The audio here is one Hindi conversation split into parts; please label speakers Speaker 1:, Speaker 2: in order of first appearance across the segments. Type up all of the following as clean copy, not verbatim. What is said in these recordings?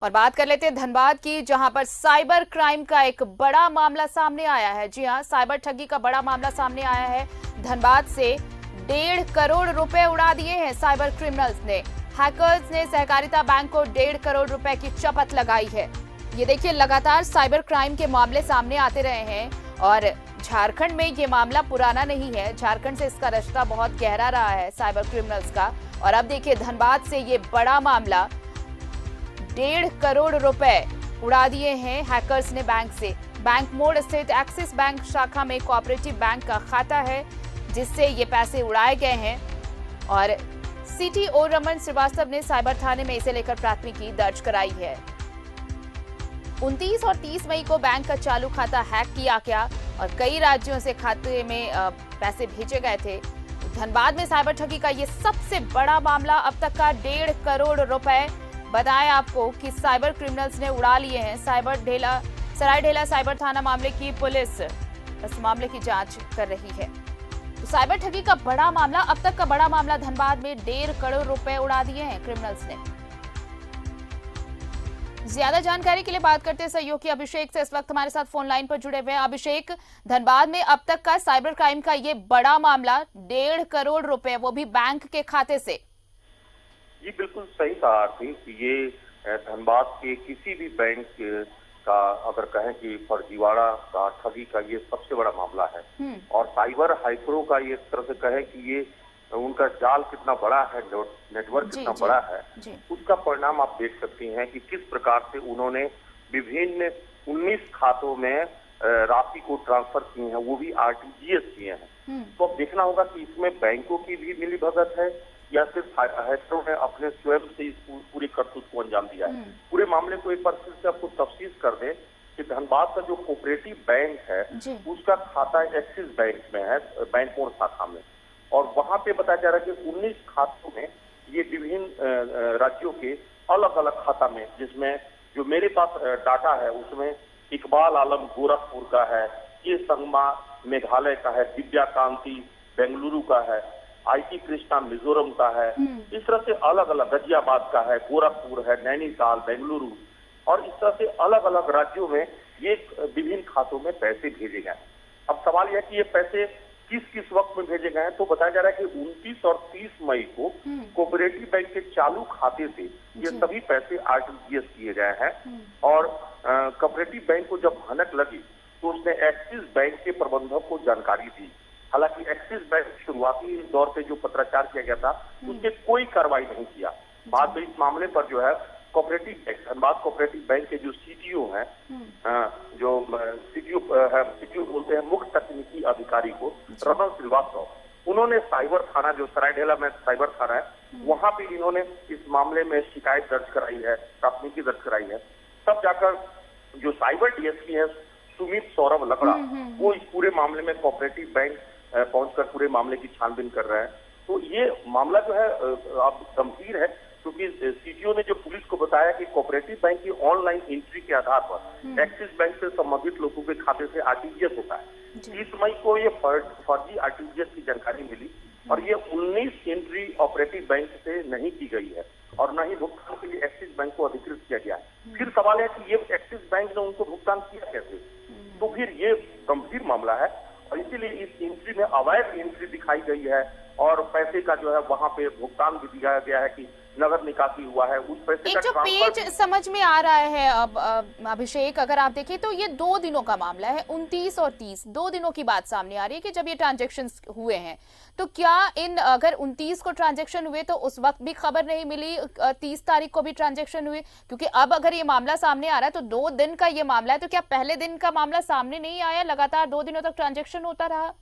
Speaker 1: और बात कर लेते हैं धनबाद की, जहां पर साइबर क्राइम का एक बड़ा मामला सामने आया है। जी हां, साइबर ठगी का बड़ा मामला सामने आया है। धनबाद से 1.5 करोड़ रुपए उड़ा दिए हैं साइबर क्रिमिनल्स ने। हैकर्स ने सहकारिता बैंक को 1.5 करोड़ रुपए की चपत लगाई है। ये देखिए, लगातार साइबर क्राइम के मामले सामने आते रहे हैं और झारखंड में ये मामला पुराना नहीं है। झारखंड से इसका रिश्ता बहुत गहरा रहा है साइबर क्रिमिनल्स का। और अब देखिए, धनबाद से ये बड़ा मामला, 1.5 करोड़ रुपए उड़ा दिए हैं हैकर्स ने बैंक से। बैंक मोड़ स्थित एक्सिस बैंक शाखा में कोऑपरेटिव बैंक का खाता है, जिससे ये पैसे उड़ाए गए हैं। और सीटीओ रमन श्रीवास्तव ने साइबर थाने में इसे लेकर प्राथमिकी दर्ज कराई है। 29 और 30 मई को बैंक का चालू खाता हैक किया गया और कई राज्यों से खाते में पैसे भेजे गए थे। धनबाद में साइबर ठगी का ये सबसे बड़ा मामला अब तक का। 1.5 करोड़ रुपए बताएं आपको कि साइबर क्रिमिनल्स ने उड़ा लिए हैं। सरायढेला साइबर थाना मामले की पुलिस इस मामले की जांच कर रही है। तो साइबर ठगी का बड़ा मामला, अब तक का बड़ा मामला, धनबाद में 1.5 करोड़ रुपए उड़ा दिए हैं क्रिमिनल्स ने। ज्यादा जानकारी के लिए बात करते हैं सहयोगी अभिषेक से। इस वक्त हमारे साथ फोन लाइन पर जुड़े हुए हैं। अभिषेक, धनबाद में अब तक का साइबर क्राइम का ये बड़ा मामला, 1.5 करोड़ रुपए, वो भी बैंक के खाते से।
Speaker 2: जी बिल्कुल सही कहा आरती कि ये धनबाद के किसी भी बैंक का अगर कहें कि फर्जीवाड़ा का, ठगी का ये सबसे बड़ा मामला है। और साइबर हैकरों का ये तरह से कहें कि ये उनका जाल कितना बड़ा है, नेटवर्क कितना बड़ा है, उसका परिणाम आप देख सकती हैं कि किस प्रकार से उन्होंने विभिन्न 19 खातों में राशि को ट्रांसफर किए हैं, वो भी आरटीजीएस किए हैं। तो अब देखना होगा कि इसमें बैंकों की भी मिलीभगत है या सिर्फ हैकरों ने अपने स्वयं से इस पूरी करतूत को अंजाम दिया है। पूरे मामले को एक बार फिर से आपको तफसील कर दें कि धनबाद का जो कोऑपरेटिव बैंक है उसका खाता एक्सिस बैंक में है, बैंक मोड़ शाखा में। और वहां पे बताया जा रहा है कि 19 खातों में ये विभिन्न राज्यों के अलग अलग खाता में, जिसमें जो मेरे पास डाटा है उसमें इकबाल आलम गोरखपुर का है, ये संगमा मेघालय का है, दिव्या कांति बेंगलुरु का है, आईटी कृष्णा मिजोरम का है, इस तरह से अलग अलग, गाजियाबाद का है, गोरखपुर है, नैनीताल, बेंगलुरु, और इस तरह से अलग अलग राज्यों में ये विभिन्न खातों में पैसे भेजे गए। अब सवाल यह कि ये पैसे किस किस वक्त में भेजे गए हैं, तो बताया जा रहा है कि 29 और 30 मई को कोऑपरेटिव बैंक के चालू खाते से ये सभी पैसे आरटीजीएस किए गए हैं। और कोऑपरेटिव बैंक को जब भनक लगी तो उसने एक्सिस बैंक के प्रबंधक को जानकारी दी। हालांकि एक्सिस बैंक शुरुआती दौर पे जो पत्राचार किया गया था उसने कोई कार्रवाई नहीं किया। बाद में इस मामले पर जो है cooperative bank, Dhanbad cooperative bank के जो सीटीओ हैं, जो सीटीओ बोलते हैं मुख्य तकनीकी अधिकारी को, रमन श्रीवास्तव, उन्होंने साइबर थाना, जो सरायढेला में साइबर थाना है, वहां पे इन्होंने इस मामले में शिकायत दर्ज कराई है, प्राथमिकी दर्ज कराई है। तब जाकर जो साइबर डीएसपी है सुमित सौरभ लकड़ा, वो इस पूरे मामले में कोऑपरेटिव बैंक पहुंचकर पूरे मामले की छानबीन कर रहे हैं। तो ये मामला जो है अब गंभीर है, क्योंकि सीटीओ ने जो पुलिस को बताया कि कोऑपरेटिव बैंक की ऑनलाइन एंट्री के आधार पर एक्सिस बैंक से संबंधित लोगों के खाते से आरटीजीएस होता है। 30 मई को ये फर्जी आरटीजीएस की जानकारी मिली और ये 19 एंट्री ऑपरेटिव बैंक से नहीं की गई है और न ही भुगतान के लिए एक्सिस बैंक को अधिकृत किया गया है। फिर सवाल है कि ये एक्सिस बैंक ने उनको भुगतान किया कैसे, तो फिर ये गंभीर मामला है। और इसीलिए इस एंट्री में अवैध एंट्री दिखाई गई है और पैसे का जो है वहां पे भुगतान भी दिया गया है कि नगद निकासी हुआ है। उस पैसे
Speaker 1: एक
Speaker 2: का
Speaker 1: जो पेज समझ में आ रहा है अब अभिषेक, अगर आप देखें तो ये 2 दिनों का मामला है। 29 और 30, 2 दिनों की बात सामने आ रही है कि जब ये ट्रांजेक्शन हुए हैं। तो क्या अगर 29 को ट्रांजेक्शन हुए तो उस वक्त भी खबर नहीं मिली, 30 तारीख को भी ट्रांजेक्शन हुए? क्योंकि अब अगर ये मामला सामने आ रहा है तो 2 दिन का ये मामला है, तो क्या पहले दिन का मामला सामने नहीं आया? लगातार 2 दिनों तक ट्रांजेक्शन होता रहा।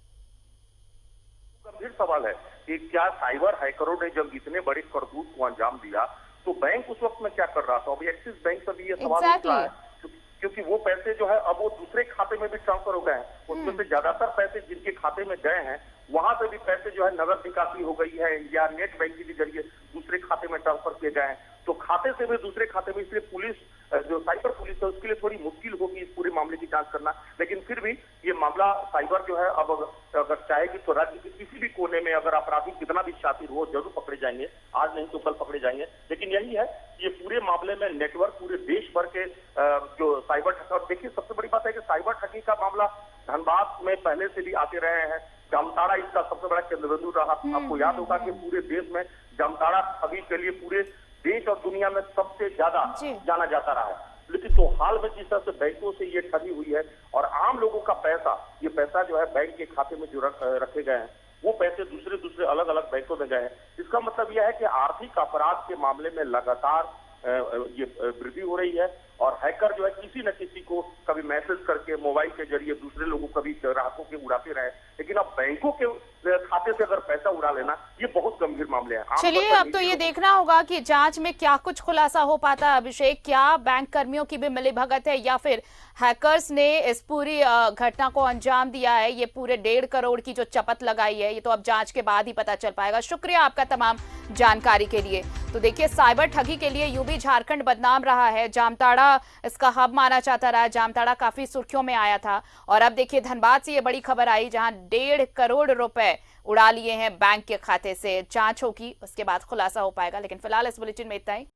Speaker 2: गंभीर सवाल है कि क्या साइबर हैकरों ने जब इतने बड़े करतूत को अंजाम दिया तो बैंक उस वक्त में क्या कर रहा था? अभी एक्सिस बैंक से भी ये सवाल उठ रहा है, क्योंकि वो पैसे जो है अब वो दूसरे खाते में भी ट्रांसफर हो गए हैं। उसमें से ज्यादातर पैसे जिनके खाते में गए हैं वहां से भी पैसे जो है नगद निकासी हो गई है या नेट बैंकिंग के जरिए दूसरे खाते में ट्रांसफर किए गए हैं। तो खाते से भी दूसरे खाते में, इसलिए पुलिस, जो साइबर पुलिस है, उसके लिए थोड़ी मुश्किल होगी इस पूरे मामले की जांच करना। लेकिन फिर भी ये मामला साइबर जो है अब अगर चाहेगी तो राज्य के किसी भी कोने में अगर अपराधी कितना भी शातिर हो जरूर पकड़े जाएंगे। आज नहीं तो कल पकड़े जाएंगे। लेकिन यही है, ये पूरे मामले में नेटवर्क पूरे देश देश भर के जो साइबर ठगी, और देखिए सबसे बड़ी बात है कि साइबर ठगी का मामला धनबाद में पहले से भी आते रहे हैं। जामताड़ा इसका सबसे बड़ा केंद्र बिंदु रहा। आपको याद होगा कि पूरे देश में जामताड़ा ठगी के लिए पूरे देश और दुनिया में सबसे ज्यादा जाना जाता रहा है। लेकिन तो हाल में जिस तरह से बैंकों से ये ठगी हुई है और आम लोगों का पैसा, ये पैसा जो है बैंक के खाते में जो रखे गए हैं, वो पैसे दूसरे अलग अलग बैंकों में गए हैं। इसका मतलब यह है कि आर्थिक अपराध के मामले में लगातार ये वृद्धि हो रही है और हैकर जो है किसी न किसी को कभी मैसेज करके मोबाइल के जरिए दूसरे लोगों कभी ग्राहकों के उड़ाते रहे। लेकिन अब बैंकों के खाते से अगर पैसा उड़ा लेना, ये बहुत गंभीर मामले हैं।
Speaker 1: चलिए, अब तो ये देखना होगा कि जांच में क्या कुछ खुलासा हो पाता है। अभिषेक, क्या बैंक कर्मियों की भी मिलीभगत है या फिर हैकर्स ने इस पूरी घटना को अंजाम दिया है? ये पूरे 1.5 करोड़ की जो चपत लगाई है, ये तो अब जांच के बाद ही पता चल पाएगा। शुक्रिया आपका तमाम जानकारी के लिए। तो देखिए, साइबर ठगी के लिए यूं भी झारखंड बदनाम रहा है। जामताड़ा इसका हब माना जाता रहा। जामताड़ा काफी सुर्खियों में आया था और अब देखिए धनबाद से ये बड़ी खबर आई जहां 1.5 करोड़ रुपए उड़ा लिए हैं बैंक के खाते से। जांच होगी, उसके बाद खुलासा हो पाएगा। लेकिन फिलहाल इस बुलेटिन में इतना ही।